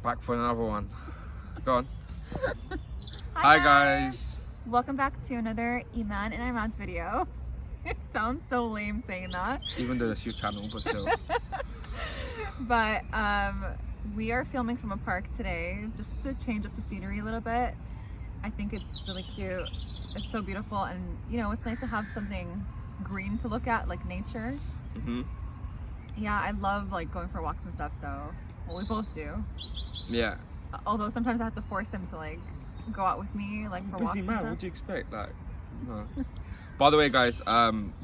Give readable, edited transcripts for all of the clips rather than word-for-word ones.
Back for another one. Go on. Hi guys. Welcome back to another Iman and Iman's video. It sounds so lame saying that. Even though it's your channel, but still. But we are filming from a park today just to change up the scenery a little bit. I think it's really cute. It's so beautiful, and you know, it's nice to have something green to look at, like nature. Yeah, I love like going for walks and stuff, so well, we both do. Yeah. Although sometimes I have to force him to like go out with me, like for walks Busy and man, stuff. what do you expect? Like, no. By the way, guys,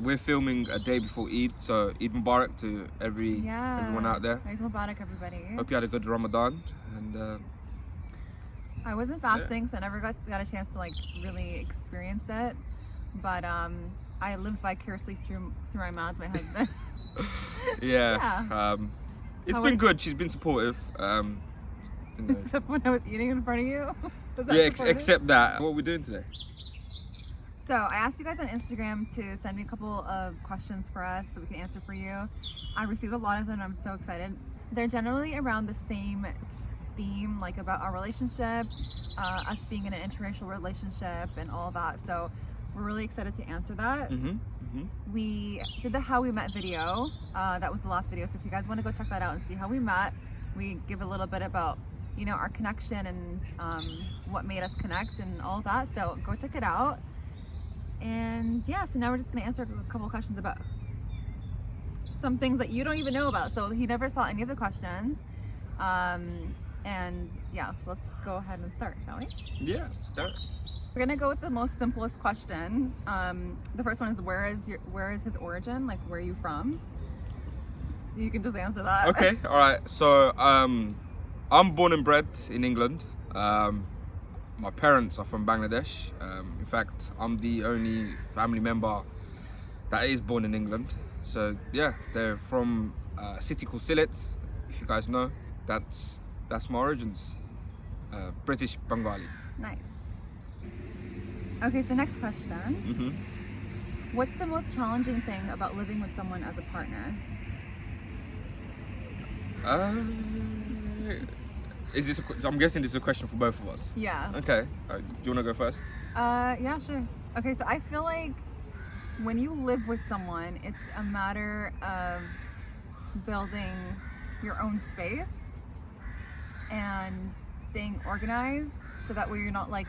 we're filming a day before Eid, so Eid Mubarak to everyone out there. Eid Mubarak, everybody. Hope you had a good Ramadan, and I wasn't fasting, so I never got a chance to like really experience it. But I lived vicariously through my mouth, my husband. yeah. It's been good. She's been supportive. You know. Except when I was eating in front of you. Except that. What are we doing today? So I asked you guys on Instagram to send me a couple of questions for us so we can answer for you. I received a lot of them and I'm so excited. They're generally around the same theme, like about our relationship, us being in an interracial relationship and all that. So we're really excited to answer that. We did the how we met video. That was the last video. So if you guys want to go check that out and see how we met, we give a little bit about, you know, our connection and what made us connect and all that. So go check it out. And yeah, so now we're just gonna answer a couple questions about some things that you don't even know about. So he never saw any of the questions. And yeah, so let's go ahead and start, shall we? Yeah, start. We're gonna go with the most simplest questions. The first one is where is his origin? Like, where are you from? You can just answer that. Okay, all right. So I'm born and bred in England. My parents are from Bangladesh. In fact, I'm the only family member that is born in England. So yeah, they're from a city called Sylhet. If you guys know, that's my origins. British Bengali. Nice. Okay, so next question. What's the most challenging thing about living with someone as a partner? Is this? I'm guessing this is a question for both of us. Yeah. Okay. Do you wanna go first? Yeah, sure. Okay, so I feel like when you live with someone, it's a matter of building your own space and staying organized, so that way you're not like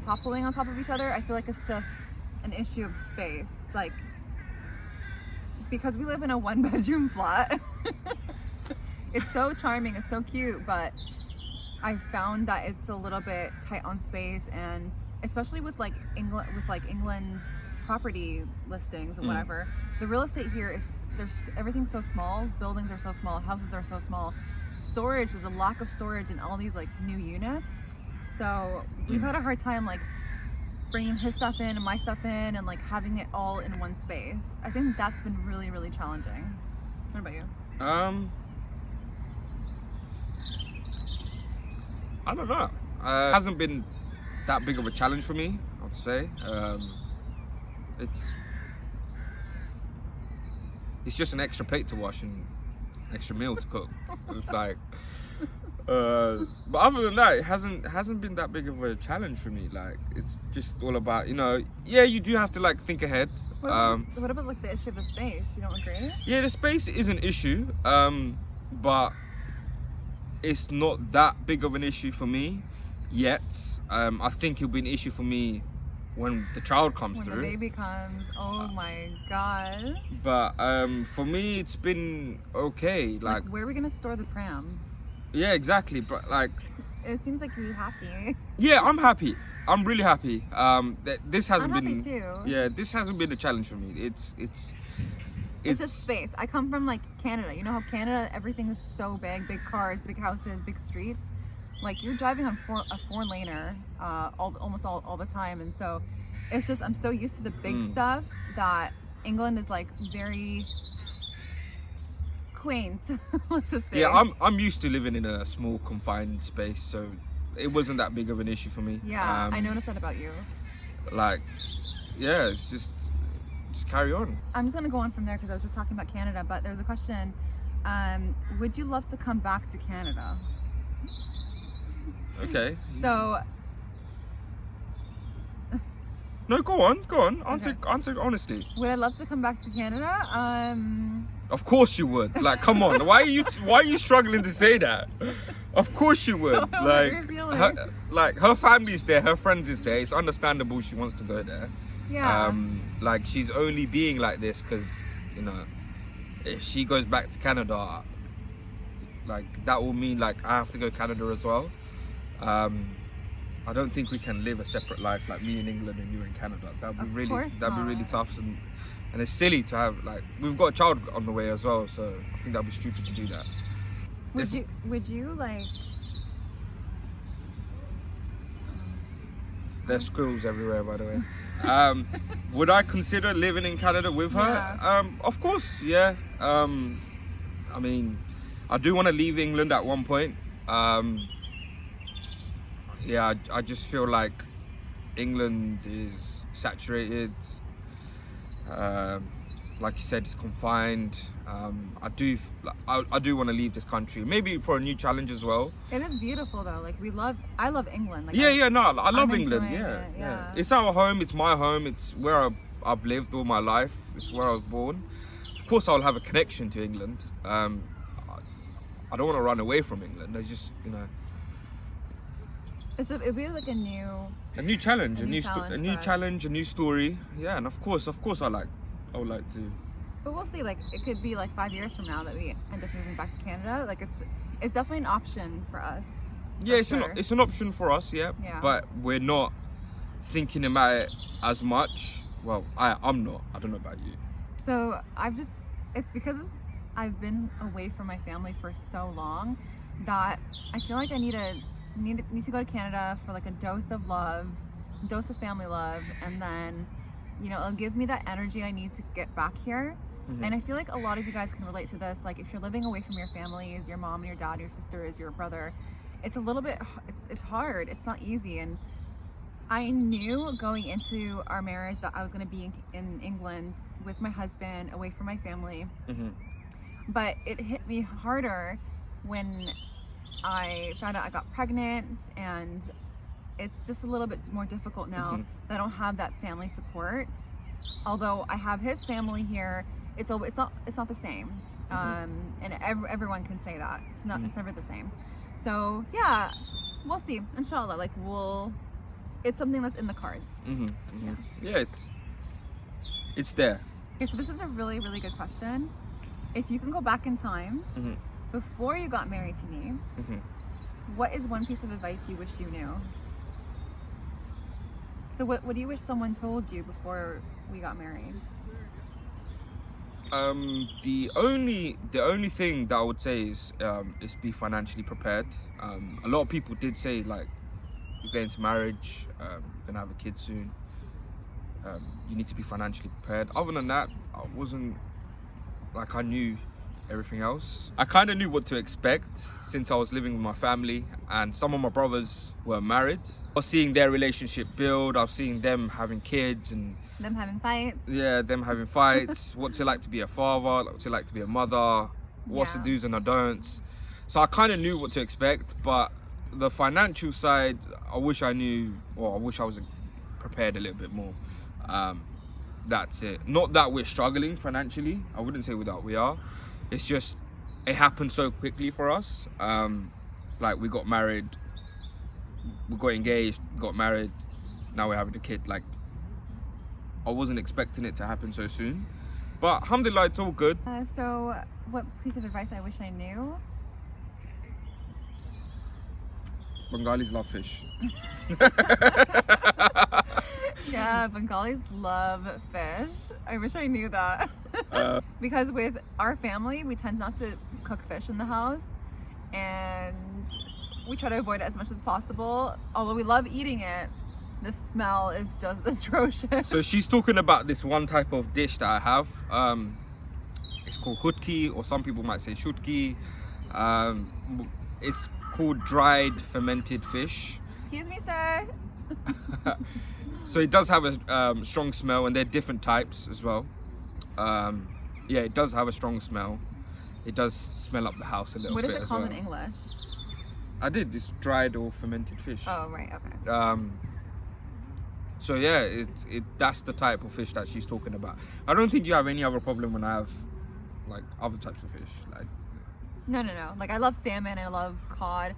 toppling on top of each other. I feel like it's just an issue of space, like because we live in a 1-bedroom flat. It's so charming, it's so cute, but I found that it's a little bit tight on space, and especially with like England's property listings and whatever, the real estate here is everything's so small, buildings are so small, houses are so small, storage, there's a lack of storage in all these like new units. So we've had a hard time like bringing his stuff in and my stuff in and like having it all in one space. I think that's been really, really challenging. What about you? I don't know. It hasn't been that big of a challenge for me, I'd say. It's just an extra plate to wash and an extra meal to cook. It's like, but other than that, it hasn't been that big of a challenge for me. Like, it's just all about, you know, yeah, you do have to like think ahead. What about like the issue of the space? You don't agree? Yeah, the space is an issue, but it's not that big of an issue for me yet. I think it'll be an issue for me when the child comes through. When the baby comes, oh my god. But for me, it's been okay. Like, where are we gonna store the pram? Yeah, exactly. But like, it seems like you're happy. Yeah, I'm happy. I'm really happy. This hasn't I'm been. happy too. Yeah, this hasn't been a challenge for me. It's just space. I come from like Canada. You know how Canada, everything is so big cars, big houses, big streets. Like you're driving on a 4-laner almost all the time, and so it's just I'm so used to the big stuff that England is like very quaint. Let's just say. Yeah, I'm used to living in a small confined space, so it wasn't that big of an issue for me. Yeah, I noticed that about you. Like, yeah, it's just carry on. I'm just gonna go on from there because I was just talking about Canada, but there's a question Would you love to come back to Canada? Okay. So, No, go on. Okay. Answer honestly. would I love to come back to Canada? Of course you would. Like, come on. Why are you struggling to say that? Of course you would. So hurt your feelings. Her family's there, her friends is there. It's understandable she wants to go there. Yeah. Like, she's only being like this because, you know, if she goes back to Canada, like, that will mean like I have to go to Canada as well. I don't think we can live a separate life, like me in England and you in Canada. That'd be really not. tough, and it's silly to have, like, we've got a child on the way as well, so I think that'd be stupid to do that. Would you like? There's squirrels everywhere, by the way. Would I consider living in Canada with her? Yeah. Of course, yeah. I mean, I do want to leave England at one point. Yeah, I just feel like England is saturated. Like you said, it's confined. I do want to leave this country, maybe for a new challenge as well. It is beautiful though. Like I love England. Like I love I'm England. enjoying Yeah, it, yeah. It's our home. It's my home. It's where I've lived all my life. It's where I was born. Of course, I'll have a connection to England. I don't want to run away from England. It's just, you know, it'd be like a new challenge, A new challenge for us. challenge, a new story. Yeah, and of course, I would like to. But we'll see. Like it could be like 5 years from now that we end up moving back to Canada. Like it's definitely an option for us. Yeah, for it's an option for us. Yeah, Yeah. but we're not thinking about it as much. Well, I'm not. I don't know about you. So it's because I've been away from my family for so long that I feel like I need to go to Canada for like a dose of family love, and then, you know, it'll give me that energy I need to get back here. Mm-hmm. And I feel like a lot of you guys can relate to this. Like if you're living away from your families, your mom and your dad, your sisters, your brother, it's a little bit, it's hard. It's not easy. And I knew going into our marriage that I was going to be in England with my husband, away from my family. Mm-hmm. But it hit me harder when I found out I got pregnant, and it's just a little bit more difficult now Mm-hmm. that I don't have that family support. Although I have his family here, it's not the same. And everyone can say that it's never the same. So yeah, we'll see. Inshallah, like it's something that's in the cards. Mm-hmm. Mm-hmm. Yeah, it's there. Okay, so this is a really, really good question. If you can go back in time Mm-hmm. before you got married to me, Mm-hmm. what is one piece of advice you wish you knew? So what do you wish someone told you before we got married? The only thing that I would say is be financially prepared. A lot of people did say, like, you're going to marriage, you're gonna have a kid soon. You need to be financially prepared. Other than that, I wasn't, like, I knew everything else. I kind of knew what to expect since I was living with my family, and some of my brothers were married. I was seeing their relationship build. I was seeing them having kids and Them having fights? yeah, them having fights. What's it like to be a father? What's it like to be a mother? What's the Yeah. do's and the don'ts? So I kind of knew what to expect, but the financial side, I wish I knew, or I wish I was prepared a little bit more. That's it. Not that we're struggling financially. I wouldn't say that we are. It's just, it happened so quickly for us. Like, we got married, we got engaged, got married, now we're having a kid. Like, I wasn't expecting it to happen so soon. But alhamdulillah, it's all good. So what piece of advice I wish I knew? Bengalis love fish. Yeah, Bengalis love fish. I wish I knew that. Because with our family, we tend not to cook fish in the house, and we try to avoid it as much as possible. Although we love eating it, the smell is just atrocious. So she's talking about this one type of dish that I have. It's called hutki, or some people might say shutki. It's called dried fermented fish. Excuse me, sir. So it does have a strong smell, and they're different types as well. Yeah, it does have a strong smell. it does smell up the house a little What bit is it as called well. in English? I did. It's dried or fermented fish. Oh, right, okay. So yeah, that's the type of fish that she's talking about. I don't think you have any other problem when I have like other types of fish. Like No. Like, I love salmon, I love cod.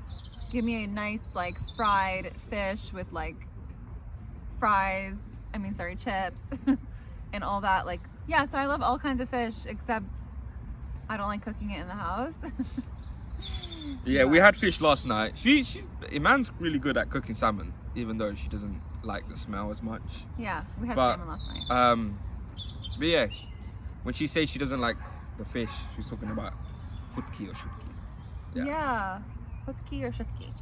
Give me a nice, like, fried fish with, like, chips and all that. Like, yeah, so I love all kinds of fish, except I don't like cooking it in the house. yeah, we had fish last night. Iman's really good at cooking salmon, even though she doesn't like the smell as much. Yeah, we had But, salmon last night. But yeah, when she says she doesn't like the fish, she's talking about hutki or shutki. Yeah. Hutki or shutki?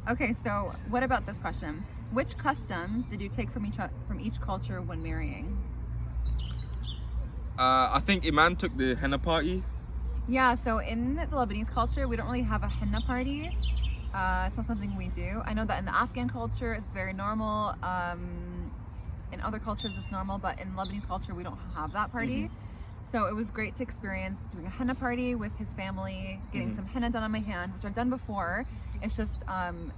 Okay, so what about this question? Which customs did you take from each culture when marrying? I think Iman took the henna party. Yeah, so in the Lebanese culture, we don't really have a henna party. It's not something we do. I know that in the Afghan culture, it's very normal. In other cultures, it's normal, but in Lebanese culture, we don't have that party. Mm-hmm. So it was great to experience doing a henna party with his family, getting some henna done on my hand, which I've done before. It's just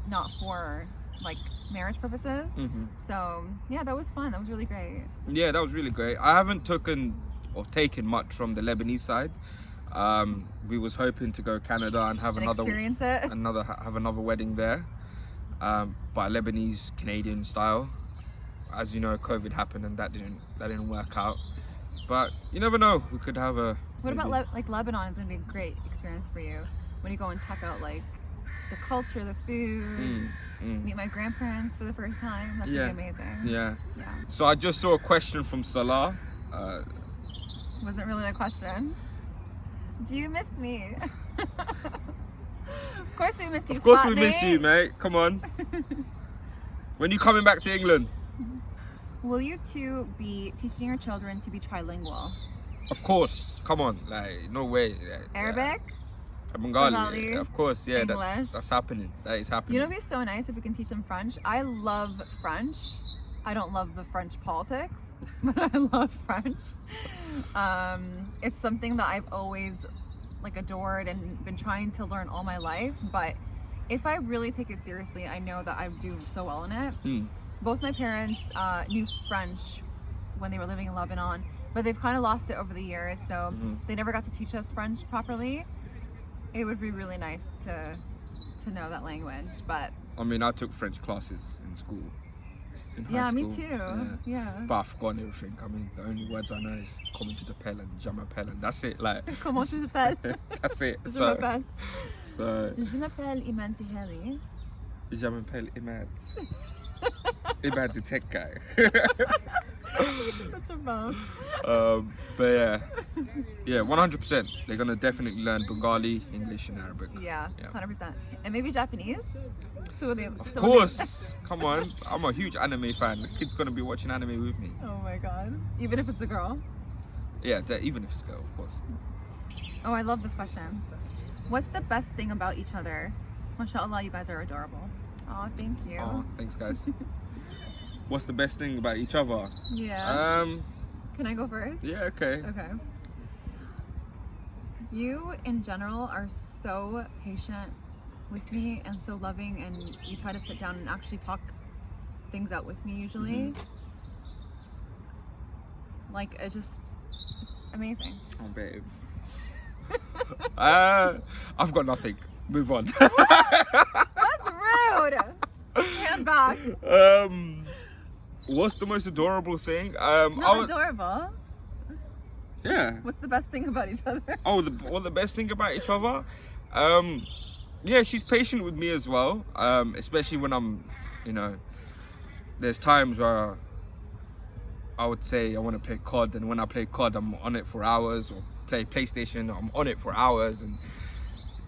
not for like marriage purposes. So yeah, that was fun. That was really great. Yeah, that was really great. I haven't taken much from the Lebanese side. We was hoping to go Canada and have Experience it. have another wedding there, but Lebanese Canadian style. As you know, COVID happened and that didn't work out. But you never know. We could have a. What about like Lebanon is gonna be a great experience for you when you go and check out like the culture, the food, meet my grandparents for the first time. That's gonna be amazing. Yeah. Yeah. So I just saw a question from Salah. Wasn't really a question. Do you miss me? Of course we miss you. Of course we Flatmate. miss you, mate. Come on. When you coming back to England? Will you two be teaching your children to be trilingual? Of course. Come on. Like, no way. Arabic? Bengali. Bengali, Of course, yeah. English. That's happening. That is happening. You know, it'd be so nice if we can teach them French. I love French. I don't love the French politics, but I love French. It's something that I've always like adored and been trying to learn all my life. But if I really take it seriously, I know that I do so well in it. Both my parents knew French when they were living in Lebanon, but they've kind of lost it over the years, so they never got to teach us French properly. It would be really nice to know that language, but I mean, I took French classes in school. In high me school. too. Yeah. But I've forgotten everything. I mean, the only words I know is comment to the pel and je m'appelle, and that's it. Like, Comment tu t'appelles? that's it. Je m'appelle. So Je m'appelle Iman Tiheli. je m'appelle Imad. Imad the tech guy. Such a bum. But yeah, 100%. They're gonna definitely learn Bengali, English, and Arabic. Yeah, 100%. And maybe Japanese? Of course. Come on. I'm a huge anime fan. The kid's gonna be watching anime with me. Oh my god. Even if it's a girl? Yeah, even if it's a girl, of course. Oh, I love this question. What's the best thing about each other? MashaAllah, you guys are adorable. Oh, thank you. Oh, thanks, guys. What's the best thing about each other? Yeah. Can I go first? Yeah, okay. Okay. You, in general, are so patient with me and so loving, and you try to sit down and actually talk things out with me usually. Like, it's amazing. Oh, babe. I've got nothing. Move on. That's rude! Hand back. What's the most adorable thing? Not adorable. Yeah. What's the best thing about each other? Oh, the best thing about each other? Yeah, she's patient with me as well. Especially when I'm, there's times where I would say I want to play COD, and when I play COD, I'm on it for hours, or play PlayStation, I'm on it for hours, and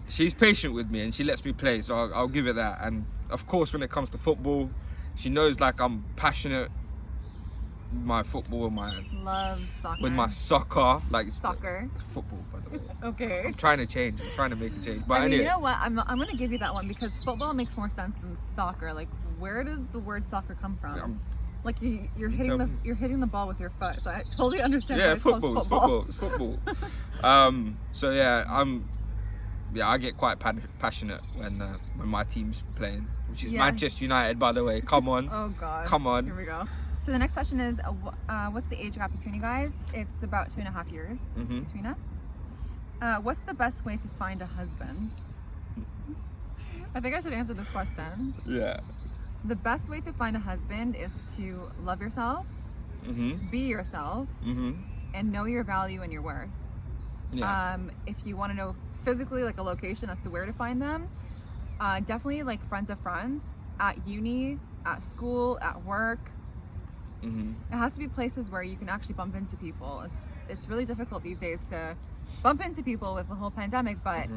she's patient with me and she lets me play, so I'll give it that. And of course, when it comes to football, she knows like I'm passionate with my football, Love soccer. with my soccer, like Soccer. football, by the way. Okay. I'm trying to change. I'm trying to make a change. But I mean, anyway, you know what? I'm gonna give you that one because football makes more sense than soccer. Like, where did the word soccer come from? Like you're hitting the ball with your foot, so I totally understand. Yeah, why it's called football. It's football. So yeah, I get quite passionate when my team's playing, which is Manchester United, by the way. Come on. Oh God. Come on. Here we go. So the next question is, what's the age gap between you guys? It's about 2.5 years between us. What's the best way to find a husband? I think I should answer this question. Yeah. The best way to find a husband is to love yourself, be yourself, and know your value and your worth. Yeah. If you want to know physically, like a location as to where to find them, definitely like friends of friends at uni, at school, at work. It has to be places where you can actually bump into people. It's really difficult these days to bump into people with the whole pandemic, but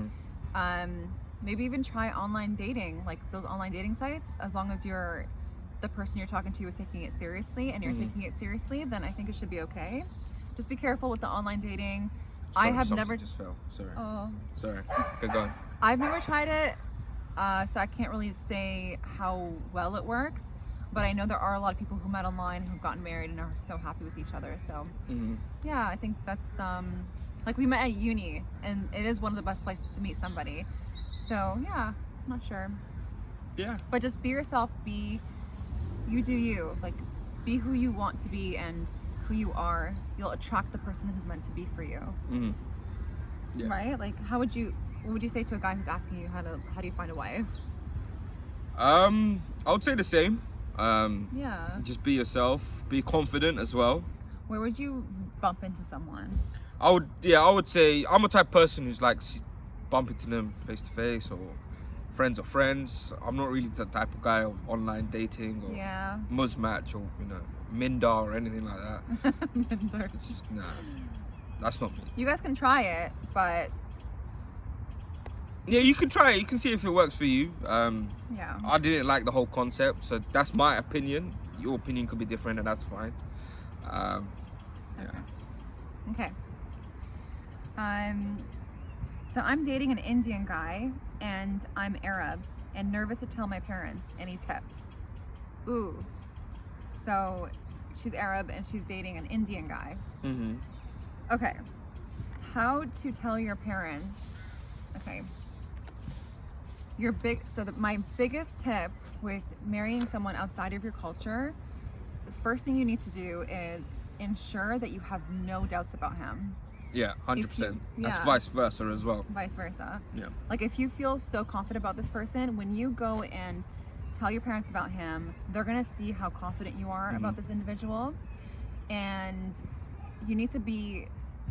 maybe even try online dating, like those online dating sites. As long as the person you're talking to is taking it seriously and you're taking it seriously, then I think it should be okay. Just be careful with the online dating. Sorry, I have never just fell. Sorry. Oh. Sorry. Okay, go on. I've never tried it, so I can't really say how well it works. But I know there are a lot of people who met online who've gotten married and are so happy with each other. So yeah, I think that's like we met at uni, and it is one of the best places to meet somebody. So yeah, I'm not sure. Yeah. But just be yourself. You do you. Like, be who you want to be and who you are. You'll attract the person who's meant to be for you. Yeah. Right? Like, what would you say to a guy who's asking you how do you find a wife? I would say the same. Yeah. Just be yourself. Be confident as well. Where would you bump into someone? I would say I'm a type of person who's like bump into them face to face or friends of friends. I'm not really the type of guy of online dating or Muzmatch or Minda or anything like that. Minder. It's just that's not me. You guys can try it, but yeah, you can try it. You can see if it works for you. Yeah. I didn't like the whole concept, so that's my opinion. Your opinion could be different, and that's fine. Yeah. Okay. So I'm dating an Indian guy, and I'm Arab, and nervous to tell my parents. Any tips? Ooh. So she's Arab, and she's dating an Indian guy. Okay. How to tell your parents? Okay. My biggest tip with marrying someone outside of your culture, the first thing you need to do is ensure that you have no doubts about him. Yeah, 100%. That's vice versa as well. Vice versa. Yeah. Like, if you feel so confident about this person, when you go and tell your parents about him, they're gonna see how confident you are about this individual, and you need to be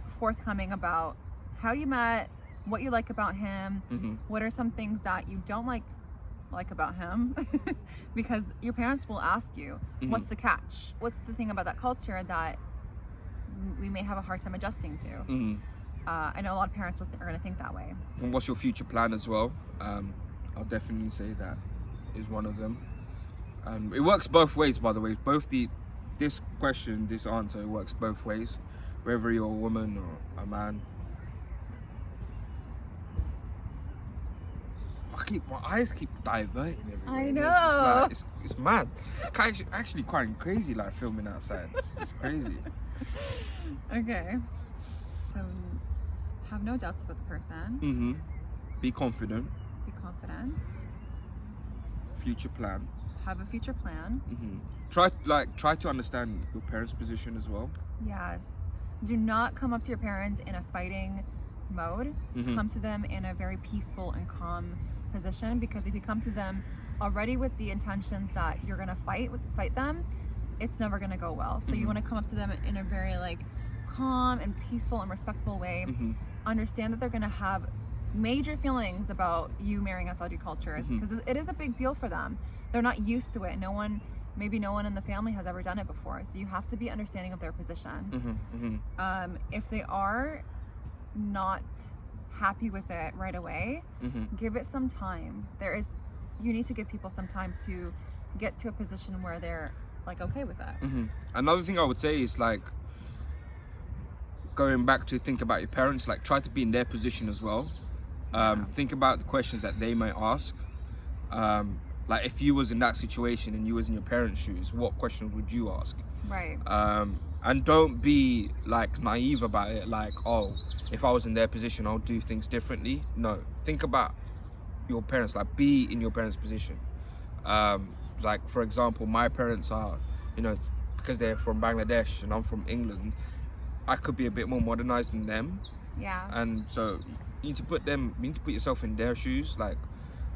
forthcoming about how you met, what you like about him, what are some things that you don't like about him, because your parents will ask you, what's the catch? What's the thing about that culture that we may have a hard time adjusting to? I know a lot of parents are going to think that way. And what's your future plan as well? I'll definitely say that is one of them. It works both ways, by the way. This answer, it works both ways, whether you're a woman or a man. My eyes keep diverting everywhere. I know. It's mad. It's actually quite crazy, like filming outside. It's crazy. Okay. So have no doubts about the person. Be confident. Be confident. Future plan. Have a future plan. Try to understand your parents' position as well. Yes. Do not come up to your parents in a fighting mode. Come to them in a very peaceful and calm position, because if you come to them already with the intentions that you're gonna fight them, it's never gonna go well. So you want to come up to them in a very like calm and peaceful and respectful way. Understand that they're gonna have major feelings about you marrying outside your culture, because it is a big deal for them. They're not used to it. Maybe no one in the family has ever done it before. So you have to be understanding of their position. If they are not happy with it right away, give it some time. You need to give people some time to get to a position where they're like okay with that. Another thing I would say is like going back to think about your parents, like try to be in their position as well. Think about the questions that they might ask, Like if you was in that situation and you was in your parents' shoes, what questions would you ask? Right. And don't be like naive about it, like, oh, if I was in their position, I'll do things differently. No, think about your parents, like be in your parents' position. Like for example, my parents are, you know, because they're from Bangladesh and I'm from England, I could be a bit more modernized than them. Yeah. And so you need to put yourself in their shoes. Like,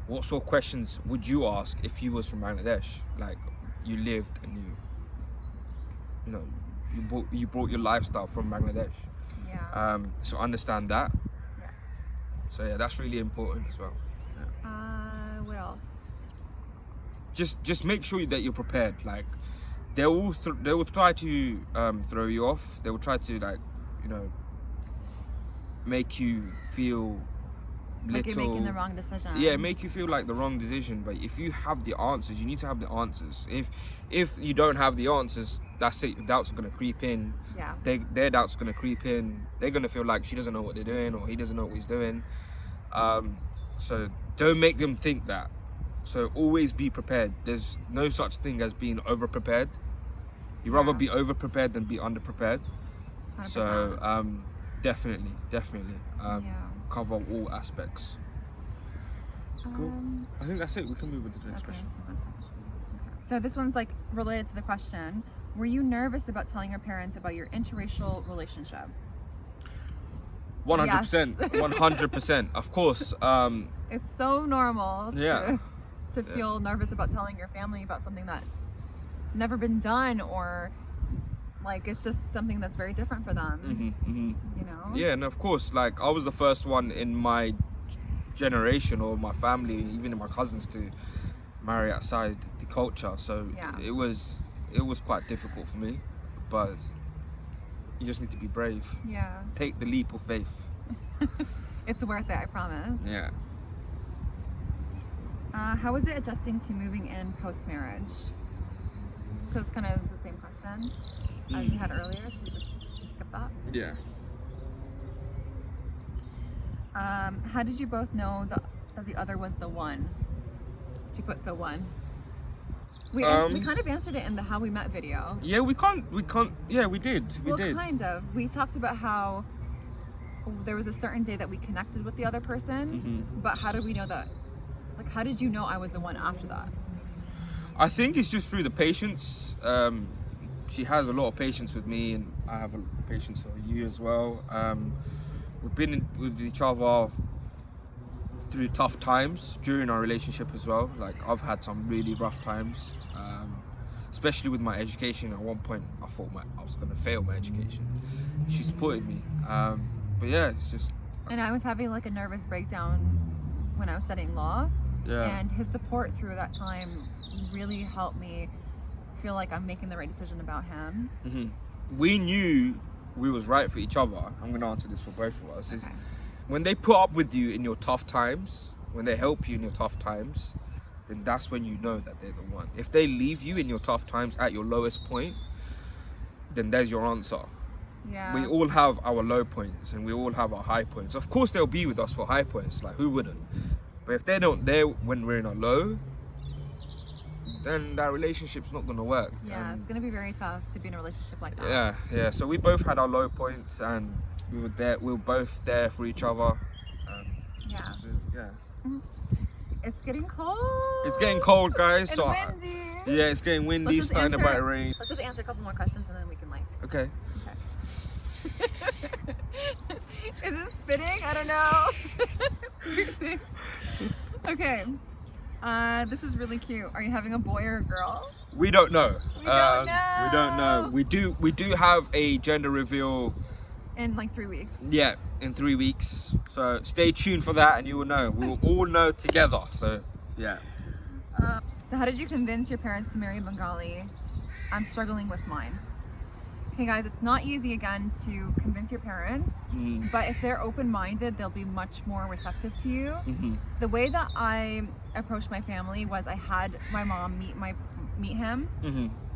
what sort of questions would you ask if you was from Bangladesh? Like, you lived and you know, you brought your lifestyle from Bangladesh. Yeah. So understand that. Yeah. So yeah, that's really important as well. Yeah. What else? Just make sure that you're prepared. Like, they will try to throw you off. They will try to, like, you know, make you feel Like little. you're making the wrong decision. Yeah, make you feel like the wrong decision. But if you have the answers, you need to have the answers. If you don't have the answers, that's it. Doubts are gonna creep in. Yeah. Their doubts are gonna creep in. They're gonna feel like she doesn't know what they're doing, or he doesn't know what he's doing. So don't make them think that. So always be prepared. There's no such thing as being over prepared. You'd rather be over prepared than be under prepared. 100%. So definitely Yeah. cover all aspects. Cool. I think that's it. We can move on to the next question. So this one's like related to the question. Were you nervous about telling your parents about your interracial relationship? 100%. 100%. Of course. It's so normal Yeah. to feel nervous about telling your family about something that's never been done, or like it's just something that's very different for them. You know? Yeah, and of course, like I was the first one in my generation or my family, even in my cousins, to marry outside the culture. So it was quite difficult for me, but you just need to be brave. Yeah. Take the leap of faith. It's worth it, I promise. Yeah. How was it adjusting to moving in post-marriage? So it's kind of the same question as we had earlier. Should we just skip that? Yeah. How did you both know that the other was the one? She put the one. We kind of answered it in the How We Met video. Yeah, we can't. Yeah, we did. We did. Kind of. We talked about how there was a certain day that we connected with the other person, but how did we know that? Like, how did you know I was the one after that? I think it's just through the patience. She has a lot of patience with me, and I have a lot of patience for you as well. We've been with each other through tough times during our relationship as well. Like, I've had some really rough times, especially with my education. At one point, I thought I was going to fail my education. She supported me. But yeah, it's just... And I was having like a nervous breakdown when I was studying law. Yeah. And his support through that time really helped me feel like I'm making the right decision about him. We knew we was right for each other. I'm going to answer this for both of us. Okay. When they put up with you in your tough times, when they help you in your tough times, then that's when you know that they're the one. If they leave you in your tough times at your lowest point, then there's your answer. Yeah. We all have our low points and we all have our high points. Of course they'll be with us for high points, like who wouldn't? But if they're not there when we're in a low, then that relationship's not gonna work. Yeah, it's gonna be very tough to be in a relationship like that. Yeah. So we both had our low points and we were both there for each other. It's getting cold. It's getting cold, guys. And windy. Yeah, it's getting windy, starting to bite rain. Let's just answer a couple more questions and then we can Okay. Is it spitting? I don't know. Okay. This is really cute. Are you having a boy or a girl? We don't know. We don't know. We do have a gender reveal in like 3 weeks. Yeah, in 3 weeks. So stay tuned for that, and you will know. We will all know together. So yeah. So how did you convince your parents to marry Bengali? I'm struggling with mine. Okay guys, it's not easy again to convince your parents, but if they're open-minded, they'll be much more receptive to you. The way that I approached my family was I had my mom meet him,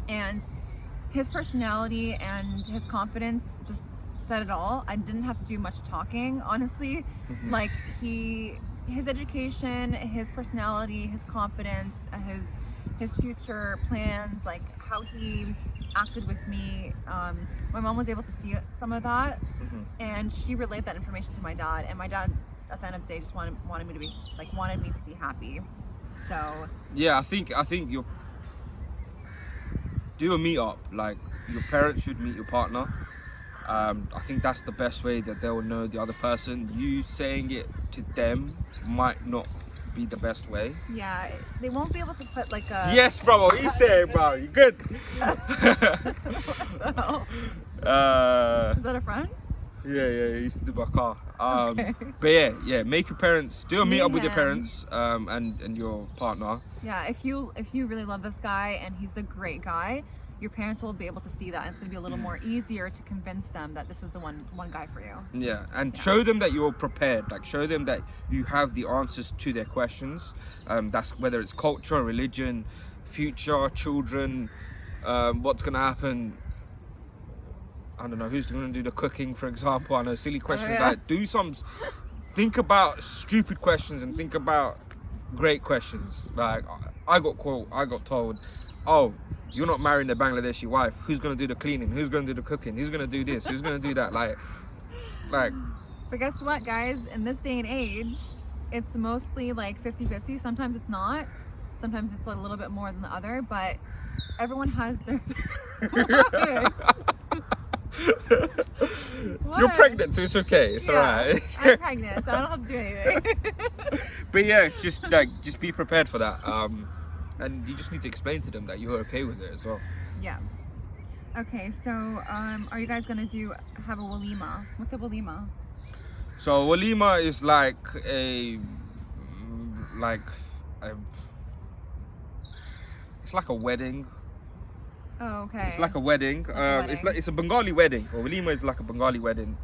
and his personality and his confidence just said it all. I didn't have to do much talking, honestly. Like he his education, his personality, his confidence, his future plans, like how he acted with me. My mom was able to see some of that, and she relayed that information to my dad. And my dad, at the end of the day, just wanted me to be happy. So yeah, I think you do a meetup. Like your parents should meet your partner. I think that's the best way that they'll know the other person. You saying it to them might not be the best way. yeah, they won't be able to put like a Yes, bro. What you saying, bro? You good? Is that a friend? Yeah, he used to do my car. Okay. But yeah, make your parents do a Meet meetup with your him. parents, and your partner. Yeah, if you really love this guy and he's a great guy, your parents will be able to see that, and it's going to be a little more easier to convince them that this is the one guy for you. Yeah, and show them that you're prepared. Like show them that you have the answers to their questions. That's whether it's culture, religion, future, children, what's gonna happen. I don't know who's gonna do the cooking, for example. I know silly questions. yeah. Like think about stupid questions and think about great questions. Like I got told, oh, you're not marrying a Bangladeshi wife. Who's gonna do the cleaning? Who's gonna do the cooking? Who's gonna do this? Who's gonna do that? Like. But guess what, guys? In this day and age, it's mostly like 50-50. Sometimes it's not. Sometimes it's a little bit more than the other. But everyone has their. What? You're pregnant, so it's okay. It's alright. I'm pregnant, so I don't have to do anything. But yeah, it's just be prepared for that. And you just need to explain to them that you're okay with it as well. Yeah. Okay, so are you guys gonna have a walima? What's a walima? So walima is like it's like a wedding. Oh, okay. It's like a wedding. It's like a It's a Bengali wedding. Or walima is like a Bengali wedding.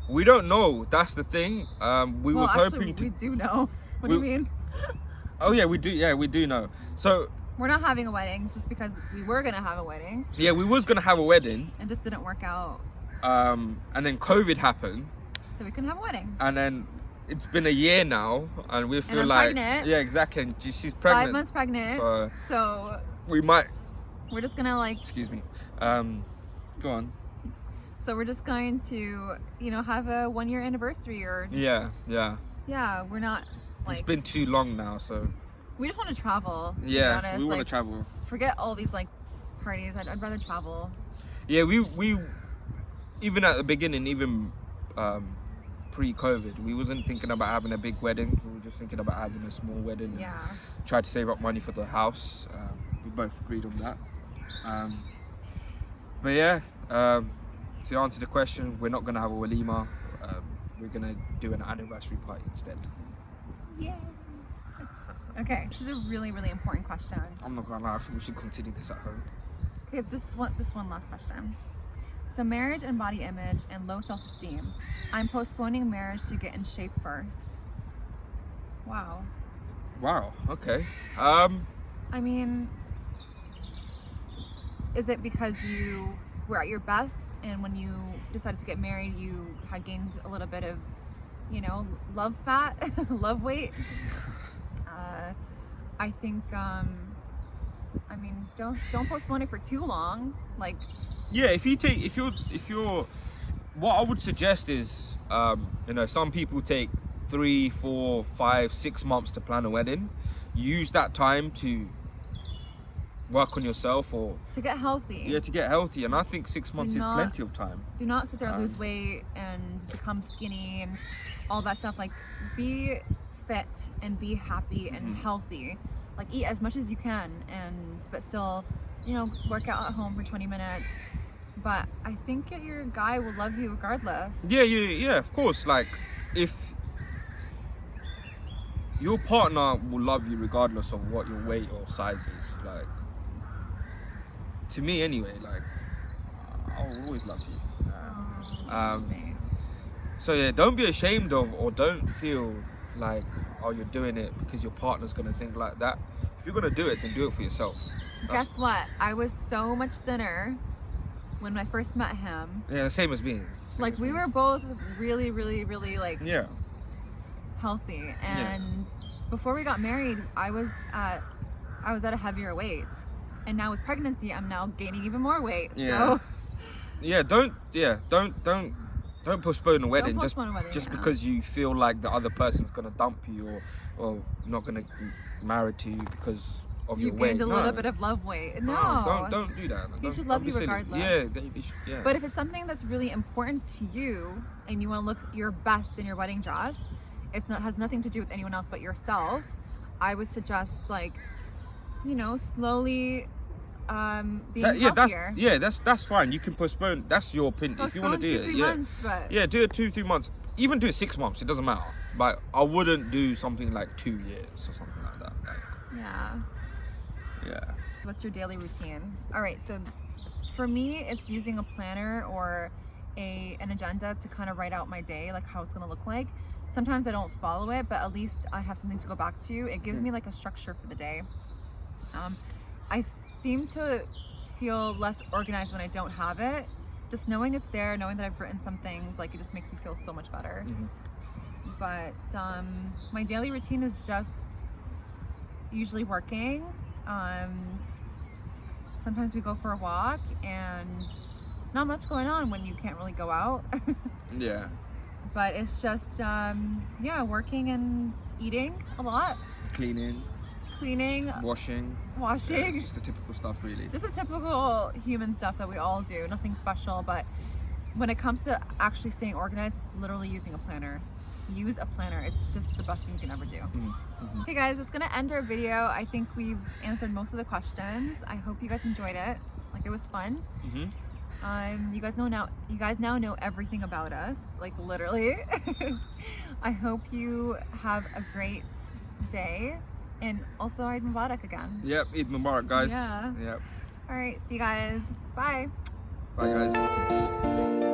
We don't know. That's the thing. We was hoping to. We do know. What do you mean? Oh yeah, we do. Yeah, we do know. So we're not having a wedding just because we were gonna have a wedding. Yeah, we was gonna have a wedding. And just didn't work out. And then COVID happened. So we couldn't have a wedding. And then it's been a year now, and we feel I'm like pregnant. Yeah, exactly. And she's pregnant. 5 months pregnant. So we might. We're just gonna Excuse me. Go on. So we're just going to, have a 1-year anniversary or. Yeah. Yeah, we're not like. It's been too long now, so. We just want to travel. Yeah, we want to travel. Forget all these parties. I'd rather travel. Yeah, we even at the beginning, even pre-COVID, we wasn't thinking about having a big wedding. We were just thinking about having a small wedding. Yeah. And tried to save up money for the house. We both agreed on that. But yeah, to answer the question, we're not gonna have a walima. We're gonna do an anniversary party instead. Yeah. Okay, this is a really, really important question. I'm not gonna lie, I think we should continue this at home. Okay, this one last question. So marriage and body image and low self-esteem. I'm postponing marriage to get in shape first. Wow. Okay. I mean, is it because you were at your best and when you decided to get married you had gained a little bit of, love fat, love weight? I think don't postpone it for too long. Yeah, if you're what I would suggest is some people take 3, 4, 5, 6 months to plan a wedding. Use that time to work on yourself or to get healthy. Yeah, to get healthy, and I think 6 months is plenty of time. Do not sit there and lose weight and become skinny and all that stuff. Be fit and be happy and healthy. Eat as much as you can, but still, work out at home for 20 minutes. But I think your guy will love you regardless. Yeah, of course. If your partner will love you regardless of what your weight or size is. To me anyway, I'll always love you. So yeah, don't be ashamed of or don't feel like, oh, you're doing it because your partner's gonna think like that. If you're gonna do it, then do it for yourself. Guess what? I was so much thinner when I first met him. Yeah, same as me. We were both really, really, really Yeah. healthy. And before we got married, I was at a heavier weight, and now with pregnancy, I'm now gaining even more weight. So don't postpone a wedding just because you feel like the other person's gonna dump you or not gonna marry to you because of your weight. You gained a little bit of love weight. No, don't do that. He should love you regardless. Yeah. But if it's something that's really important to you and you want to look your best in your wedding dress, has nothing to do with anyone else but yourself. I would suggest, like, slowly being healthier. That's fine. You can postpone. That's your opinion. If you want to do 2-3 months, but do it 2-3 months. Even do it 6 months. It doesn't matter. But I wouldn't do something like 2 years or something like that. Yeah. What's your daily routine? All right, so for me, it's using a planner or an agenda to kind of write out my day, like how it's gonna look like. Sometimes I don't follow it, but at least I have something to go back to. It gives me like a structure for the day. I seem to feel less organized when I don't have it. Just knowing it's there, knowing that I've written some things, like, it just makes me feel so much better. But my daily routine is just usually working. Sometimes we go for a walk, and not much going on when you can't really go out. But it's just working and eating a lot. Cleaning, washing. Just the typical stuff, really. Just the typical human stuff that we all do. Nothing special, but when it comes to actually staying organized, it's literally using a planner. Use a planner. It's just the best thing you can ever do. Okay guys, it's gonna end our video. I think we've answered most of the questions. I hope you guys enjoyed it. Like, it was fun. You guys now know everything about us, like, literally. I hope you have a great day, and also Eid Mubarak again. Yep, Eid Mubarak, guys. Yeah. Yep. All right, see you guys. Bye. Bye, guys.